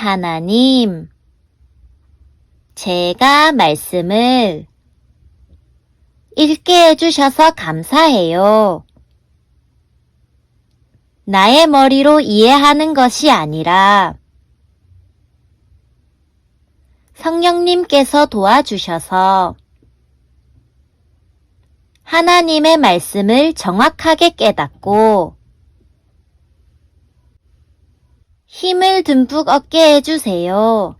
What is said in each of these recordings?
하나님, 제가 말씀을 읽게 해주셔서 감사해요. 나의 머리로 이해하는 것이 아니라 성령님께서 도와주셔서 하나님의 말씀을 정확하게 깨닫고 힘을 듬뿍 얻게 해주세요.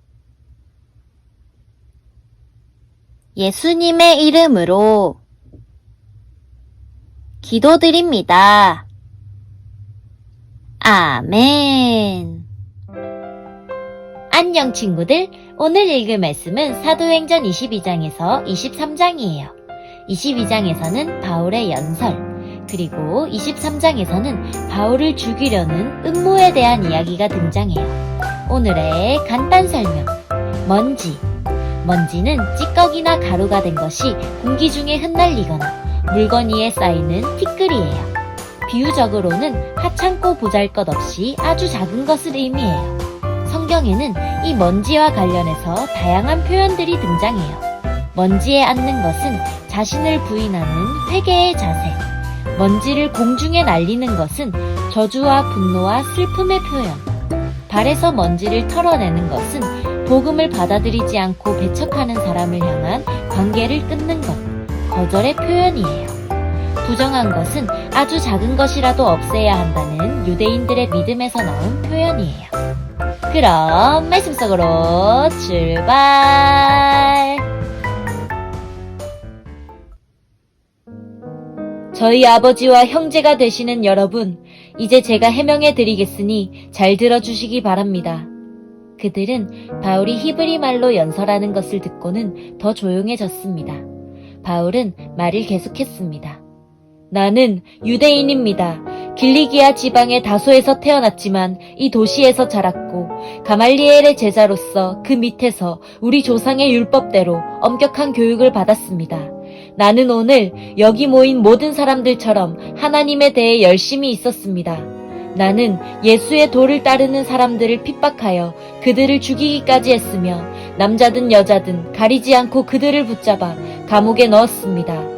예수님의 이름으로 기도드립니다. 아멘. 안녕 친구들, 오늘 읽을 말씀은 사도행전 22장에서 23장이에요. 22장에서는 바울의 연설, 그리고 23장에서는 바울을 죽이려는 음모에 대한 이야기가 등장해요. 오늘의 간단 설명. 먼지는 찌꺼기나 가루가 된 것이 공기 중에 흩날리거나 물건 위에 쌓이는 티끌이에요. 비유적으로는 하찮고 보잘것없이 아주 작은 것을 의미해요. 성경에는 이 먼지와 관련해서 다양한 표현들이 등장해요. 먼지에 앉는 것은 자신을 부인하는 회개의 자세, 먼지를 공중에 날리는 것은 저주와 분노와 슬픔의 표현, 발에서 먼지를 털어내는 것은 복음을 받아들이지 않고 배척하는 사람을 향한 관계를 끊는 것, 거절의 표현이에요. 부정한 것은 아주 작은 것이라도 없애야 한다는 유대인들의 믿음에서 나온 표현이에요. 그럼 말씀 속으로 출발! 저희 아버지와 형제가 되시는 여러분, 이제 제가 해명해 드리겠으니 잘 들어주시기 바랍니다. 그들은 바울이 히브리 말로 연설하는 것을 듣고는 더 조용해졌습니다. 바울은 말을 계속했습니다. 나는 유대인입니다. 길리기아 지방의 다소에서 태어났지만 이 도시에서 자랐고 가말리엘의 제자로서 그 밑에서 우리 조상의 율법대로 엄격한 교육을 받았습니다. 나는 오늘 여기 모인 모든 사람들처럼 하나님에 대해 열심히 있었습니다. 나는 예수의 도를 따르는 사람들을 핍박하여 그들을 죽이기까지 했으며 남자든 여자든 가리지 않고 그들을 붙잡아 감옥에 넣었습니다.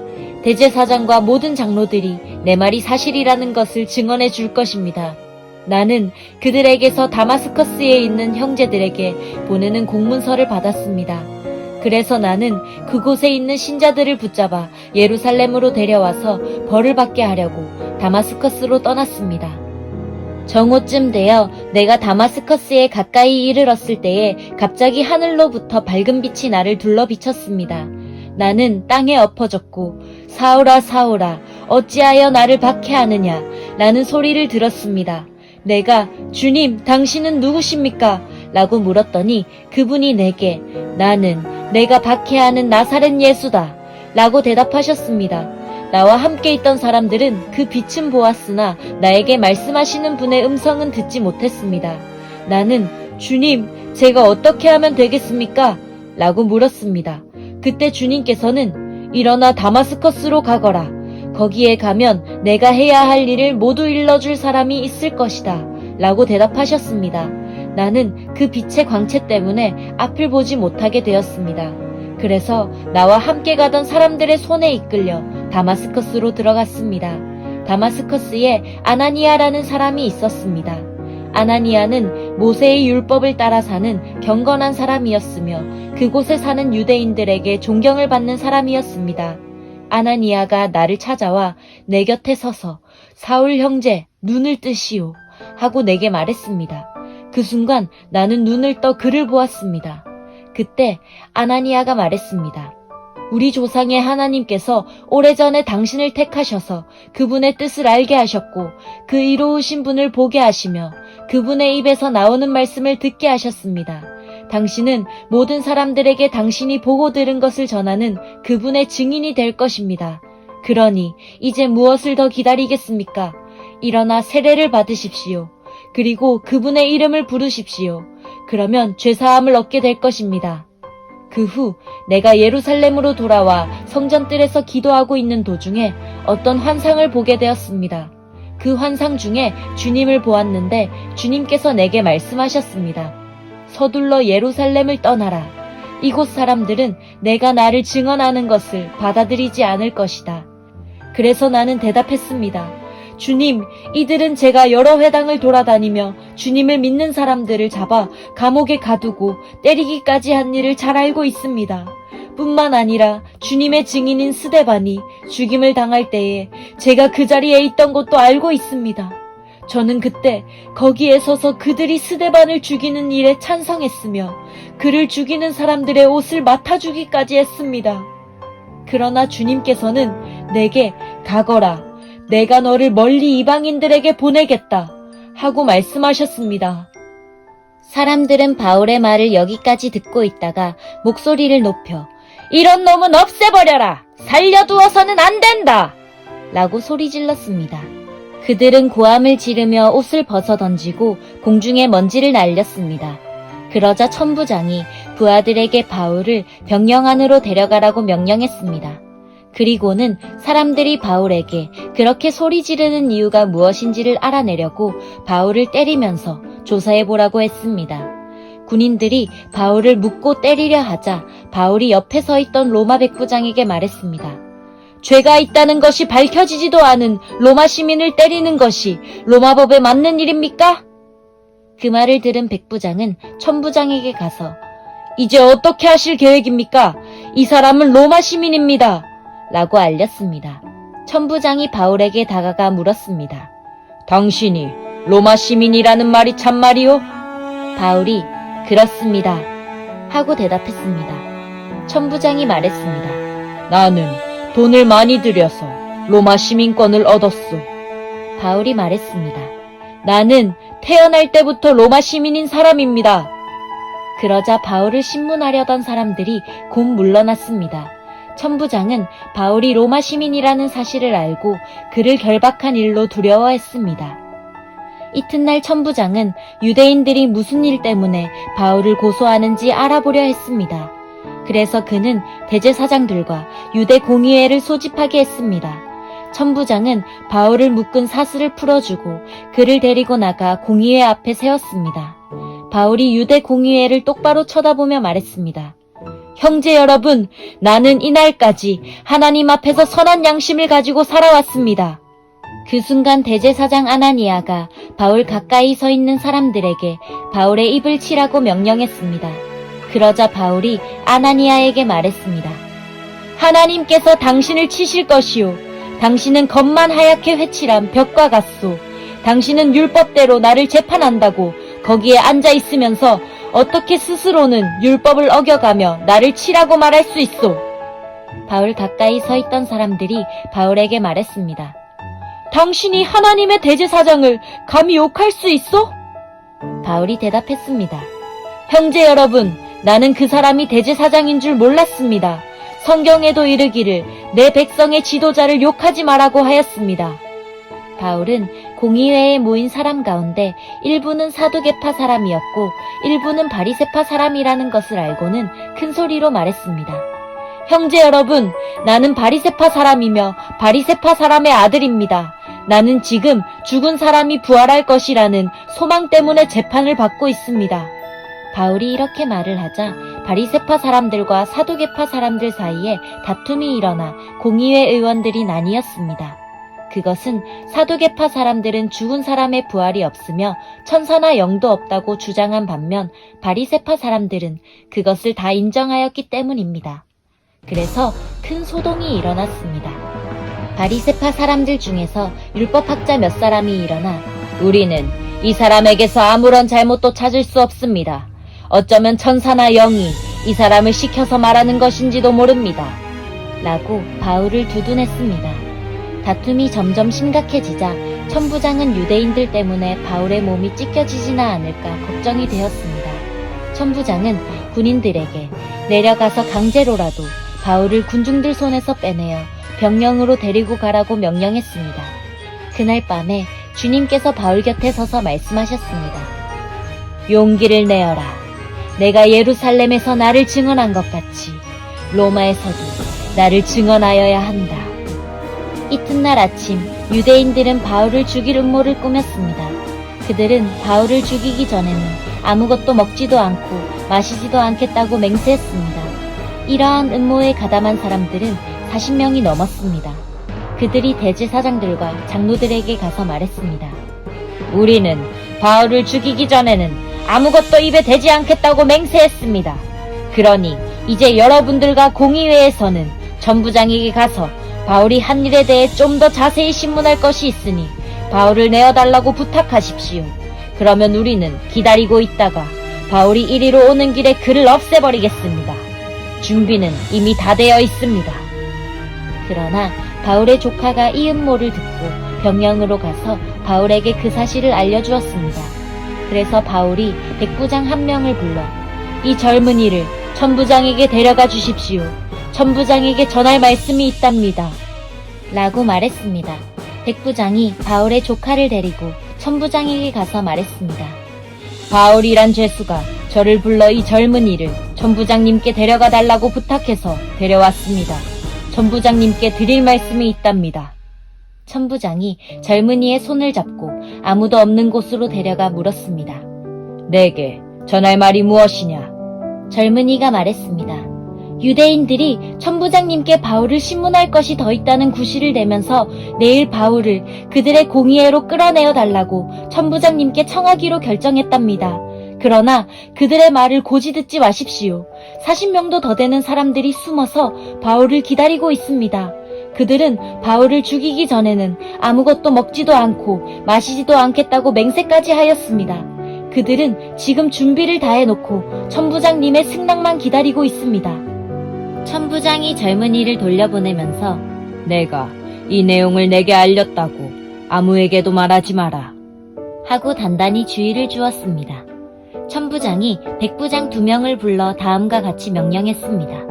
대제사장과 모든 장로들이 내 말이 사실이라는 것을 증언해 줄 것입니다. 나는 그들에게서 다마스커스에 있는 형제들에게 보내는 공문서를 받았습니다. 그래서 나는 그곳에 있는 신자들을 붙잡아 예루살렘으로 데려와서 벌을 받게 하려고 다마스커스로 떠났습니다. 정오쯤 되어 내가 다마스커스에 가까이 이르렀을 때에 갑자기 하늘로부터 밝은 빛이 나를 둘러 비쳤습니다. 나는 땅에 엎어졌고 사울아 사울아 어찌하여 나를 박해하느냐 라는 소리를 들었습니다. 내가 주님 당신은 누구십니까? 라고 물었더니 그분이 내게 나는 내가 박해하는 나사렛 예수다 라고 대답하셨습니다. 나와 함께 있던 사람들은 그 빛은 보았으나 나에게 말씀하시는 분의 음성은 듣지 못했습니다. 나는 주님 제가 어떻게 하면 되겠습니까? 라고 물었습니다. 그때 주님께서는 일어나 다마스커스로 가거라. 거기에 가면 내가 해야 할 일을 모두 일러줄 사람이 있을 것이다. 라고 대답하셨습니다. 나는 그 빛의 광채 때문에 앞을 보지 못하게 되었습니다. 그래서 나와 함께 가던 사람들의 손에 이끌려 다마스커스로 들어갔습니다. 다마스커스에 아나니아라는 사람이 있었습니다. 아나니아는 모세의 율법을 따라 사는 경건한 사람이었으며 그곳에 사는 유대인들에게 존경을 받는 사람이었습니다. 아나니아가 나를 찾아와 내 곁에 서서 사울 형제 눈을 뜨시오 하고 내게 말했습니다. 그 순간 나는 눈을 떠 그를 보았습니다. 그때 아나니아가 말했습니다. 우리 조상의 하나님께서 오래전에 당신을 택하셔서 그분의 뜻을 알게 하셨고 그 이로우신 분을 보게 하시며 그분의 입에서 나오는 말씀을 듣게 하셨습니다. 당신은 모든 사람들에게 당신이 보고 들은 것을 전하는 그분의 증인이 될 것입니다. 그러니 이제 무엇을 더 기다리겠습니까? 일어나 세례를 받으십시오. 그리고 그분의 이름을 부르십시오. 그러면 죄사함을 얻게 될 것입니다. 그 후 내가 예루살렘으로 돌아와 성전뜰에서 기도하고 있는 도중에 어떤 환상을 보게 되었습니다. 그 환상 중에 주님을 보았는데 주님께서 내게 말씀하셨습니다. 서둘러 예루살렘을 떠나라. 이곳 사람들은 내가 나를 증언하는 것을 받아들이지 않을 것이다. 그래서 나는 대답했습니다. 주님, 이들은 제가 여러 회당을 돌아다니며 주님을 믿는 사람들을 잡아 감옥에 가두고 때리기까지 한 일을 잘 알고 있습니다. 뿐만 아니라 주님의 증인인 스데반이 죽임을 당할 때에 제가 그 자리에 있던 것도 알고 있습니다. 저는 그때 거기에 서서 그들이 스데반을 죽이는 일에 찬성했으며 그를 죽이는 사람들의 옷을 맡아주기까지 했습니다. 그러나 주님께서는 내게 가거라, 내가 너를 멀리 이방인들에게 보내겠다 하고 말씀하셨습니다. 사람들은 바울의 말을 여기까지 듣고 있다가 목소리를 높여 이런 놈은 없애버려라! 살려두어서는 안 된다! 라고 소리질렀습니다. 그들은 고함을 지르며 옷을 벗어던지고 공중에 먼지를 날렸습니다. 그러자 천부장이 부하들에게 바울을 병영 안으로 데려가라고 명령했습니다. 그리고는 사람들이 바울에게 그렇게 소리 지르는 이유가 무엇인지를 알아내려고 바울을 때리면서 조사해보라고 했습니다. 군인들이 바울을 묶고 때리려 하자 바울이 옆에 서 있던 로마 백부장에게 말했습니다. 죄가 있다는 것이 밝혀지지도 않은 로마 시민을 때리는 것이 로마법에 맞는 일입니까? 그 말을 들은 백부장은 천부장에게 가서 이제 어떻게 하실 계획입니까? 이 사람은 로마 시민입니다. 라고 알렸습니다. 천부장이 바울에게 다가가 물었습니다. 당신이 로마 시민이라는 말이 참말이오? 바울이 그렇습니다. 하고 대답했습니다. 천부장이 말했습니다. 나는 돈을 많이 들여서 로마 시민권을 얻었소. 바울이 말했습니다. 나는 태어날 때부터 로마 시민인 사람입니다. 그러자 바울을 신문하려던 사람들이 곧 물러났습니다. 천부장은 바울이 로마 시민이라는 사실을 알고 그를 결박한 일로 두려워했습니다. 이튿날 천부장은 유대인들이 무슨 일 때문에 바울을 고소하는지 알아보려 했습니다. 그래서 그는 대제사장들과 유대 공의회를 소집하게 했습니다. 천부장은 바울을 묶은 사슬을 풀어주고 그를 데리고 나가 공의회 앞에 세웠습니다. 바울이 유대 공의회를 똑바로 쳐다보며 말했습니다. 형제 여러분, 나는 이날까지 하나님 앞에서 선한 양심을 가지고 살아왔습니다. 그 순간 대제사장 아나니아가 바울 가까이 서 있는 사람들에게 바울의 입을 치라고 명령했습니다. 그러자 바울이 아나니아에게 말했습니다. 하나님께서 당신을 치실 것이요. 당신은 겉만 하얗게 회칠한 벽과 같소. 당신은 율법대로 나를 재판한다고 거기에 앉아 있으면서 어떻게 스스로는 율법을 어겨가며 나를 치라고 말할 수 있소? 바울 가까이 서 있던 사람들이 바울에게 말했습니다. 당신이 하나님의 대제사장을 감히 욕할 수 있어? 바울이 대답했습니다. 형제 여러분, 나는 그 사람이 대제사장인 줄 몰랐습니다. 성경에도 이르기를 내 백성의 지도자를 욕하지 말라고 하였습니다. 바울은 공의회에 모인 사람 가운데 일부는 사두개파 사람이었고 일부는 바리새파 사람이라는 것을 알고는 큰 소리로 말했습니다. 형제 여러분, 나는 바리새파 사람이며 바리새파 사람의 아들입니다. 나는 지금 죽은 사람이 부활할 것이라는 소망 때문에 재판을 받고 있습니다. 바울이 이렇게 말을 하자 바리새파 사람들과 사두개파 사람들 사이에 다툼이 일어나 공의회 의원들이 나뉘었습니다. 그것은 사두개파 사람들은 죽은 사람의 부활이 없으며 천사나 영도 없다고 주장한 반면 바리새파 사람들은 그것을 다 인정하였기 때문입니다. 그래서 큰 소동이 일어났습니다. 바리새파 사람들 중에서 율법학자 몇 사람이 일어나 우리는 이 사람에게서 아무런 잘못도 찾을 수 없습니다. 어쩌면 천사나 영이 이 사람을 시켜서 말하는 것인지도 모릅니다. 라고 바울을 두둔했습니다. 다툼이 점점 심각해지자 천부장은 유대인들 때문에 바울의 몸이 찢겨지지나 않을까 걱정이 되었습니다. 천부장은 군인들에게 내려가서 강제로라도 바울을 군중들 손에서 빼내어 병영으로 데리고 가라고 명령했습니다. 그날 밤에 주님께서 바울 곁에 서서 말씀하셨습니다. 용기를 내어라. 내가 예루살렘에서 나를 증언한 것 같이 로마에서도 나를 증언하여야 한다. 이튿날 아침 유대인들은 바울을 죽일 음모를 꾸몄습니다. 그들은 바울을 죽이기 전에는 아무것도 먹지도 않고 마시지도 않겠다고 맹세했습니다. 이러한 음모에 가담한 사람들은 40명이 넘었습니다. 그들이 대제사장들과 장로들에게 가서 말했습니다. 우리는 바울을 죽이기 전에는 아무것도 입에 대지 않겠다고 맹세했습니다. 그러니 이제 여러분들과 공의회에서는 전부장에게 가서 바울이 한 일에 대해 좀 더 자세히 신문할 것이 있으니 바울을 내어달라고 부탁하십시오. 그러면 우리는 기다리고 있다가 바울이 이리로 오는 길에 그를 없애버리겠습니다. 준비는 이미 다 되어 있습니다. 그러나 바울의 조카가 이 음모를 듣고 병영으로 가서 바울에게 그 사실을 알려주었습니다. 그래서 바울이 백부장 한 명을 불러 이 젊은이를 천부장에게 데려가 주십시오. 천부장에게 전할 말씀이 있답니다. 라고 말했습니다. 백부장이 바울의 조카를 데리고 천부장에게 가서 말했습니다. 바울이란 죄수가 저를 불러 이 젊은이를 천부장님께 데려가 달라고 부탁해서 데려왔습니다. 천부장님께 드릴 말씀이 있답니다. 천부장이 젊은이의 손을 잡고 아무도 없는 곳으로 데려가 물었습니다. 내게 전할 말이 무엇이냐? 젊은이가 말했습니다. 유대인들이 천부장님께 바울을 신문할 것이 더 있다는 구실을 내면서 내일 바울을 그들의 공의회로 끌어내어 달라고 천부장님께 청하기로 결정했답니다. 그러나 그들의 말을 고지 듣지 마십시오. 40명도 더 되는 사람들이 숨어서 바울을 기다리고 있습니다. 그들은 바울을 죽이기 전에는 아무것도 먹지도 않고 마시지도 않겠다고 맹세까지 하였습니다. 그들은 지금 준비를 다 해놓고 천부장님의 승낙만 기다리고 있습니다. 천부장이 젊은이를 돌려보내면서 내가 이 내용을 내게 알렸다고 아무에게도 말하지 마라 하고 단단히 주의를 주었습니다. 천부장이 백부장 2명을 불러 다음과 같이 명령했습니다.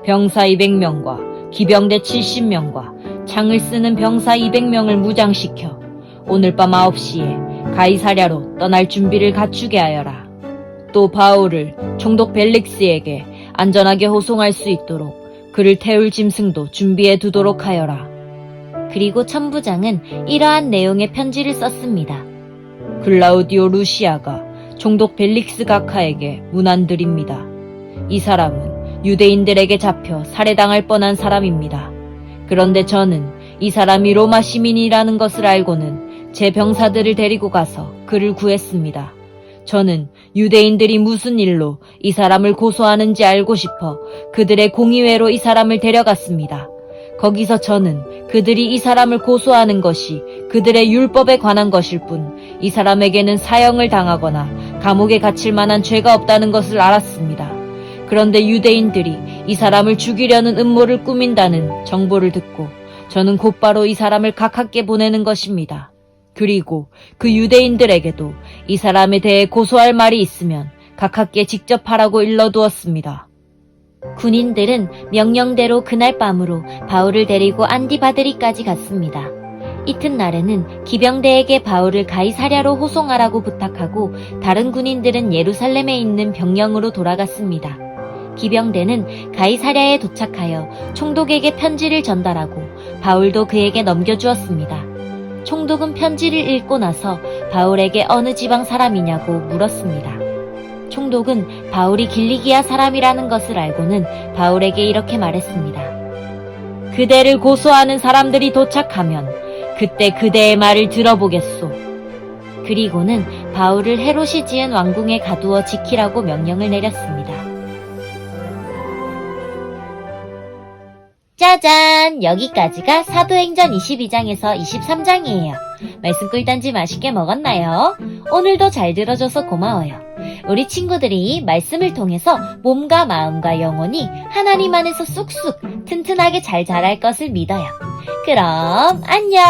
병사 200명과 기병대 70명과 창을 쓰는 병사 200명을 무장시켜 오늘 밤 9시에 가이사랴로 떠날 준비를 갖추게 하여라. 또 바울을 총독 벨릭스에게 안전하게 호송할 수 있도록 그를 태울 짐승도 준비해 두도록 하여라. 그리고 천부장은 이러한 내용의 편지를 썼습니다. 클라우디오 루시아가 총독 벨릭스 각하에게 문안드립니다. 이 사람은 유대인들에게 잡혀 살해당할 뻔한 사람입니다. 그런데 저는 이 사람이 로마 시민이라는 것을 알고는 제 병사들을 데리고 가서 그를 구했습니다. 저는 유대인들이 무슨 일로 이 사람을 고소하는지 알고 싶어 그들의 공의회로 이 사람을 데려갔습니다. 거기서 저는 그들이 이 사람을 고소하는 것이 그들의 율법에 관한 것일 뿐 이 사람에게는 사형을 당하거나 감옥에 갇힐 만한 죄가 없다는 것을 알았습니다. 그런데 유대인들이 이 사람을 죽이려는 음모를 꾸민다는 정보를 듣고 저는 곧바로 이 사람을 각하께 보내는 것입니다. 그리고 그 유대인들에게도 이 사람에 대해 고소할 말이 있으면 각하께 직접 하라고 일러두었습니다. 군인들은 명령대로 그날 밤으로 바울을 데리고 안디바드리까지 갔습니다. 이튿날에는 기병대에게 바울을 가이사랴로 호송하라고 부탁하고 다른 군인들은 예루살렘에 있는 병영으로 돌아갔습니다. 기병대는 가이사랴에 도착하여 총독에게 편지를 전달하고 바울도 그에게 넘겨주었습니다. 총독은 편지를 읽고 나서 바울에게 어느 지방 사람이냐고 물었습니다. 총독은 바울이 길리기아 사람이라는 것을 알고는 바울에게 이렇게 말했습니다. 그대를 고소하는 사람들이 도착하면 그때 그대의 말을 들어보겠소. 그리고는 바울을 헤롯이 지은 왕궁에 가두어 지키라고 명령을 내렸습니다. 짜잔! 여기까지가 사도행전 22장에서 23장이에요. 말씀 꿀단지 맛있게 먹었나요? 오늘도 잘 들어줘서 고마워요. 우리 친구들이 말씀을 통해서 몸과 마음과 영혼이 하나님 안에서 쑥쑥 튼튼하게 잘 자랄 것을 믿어요. 그럼 안녕!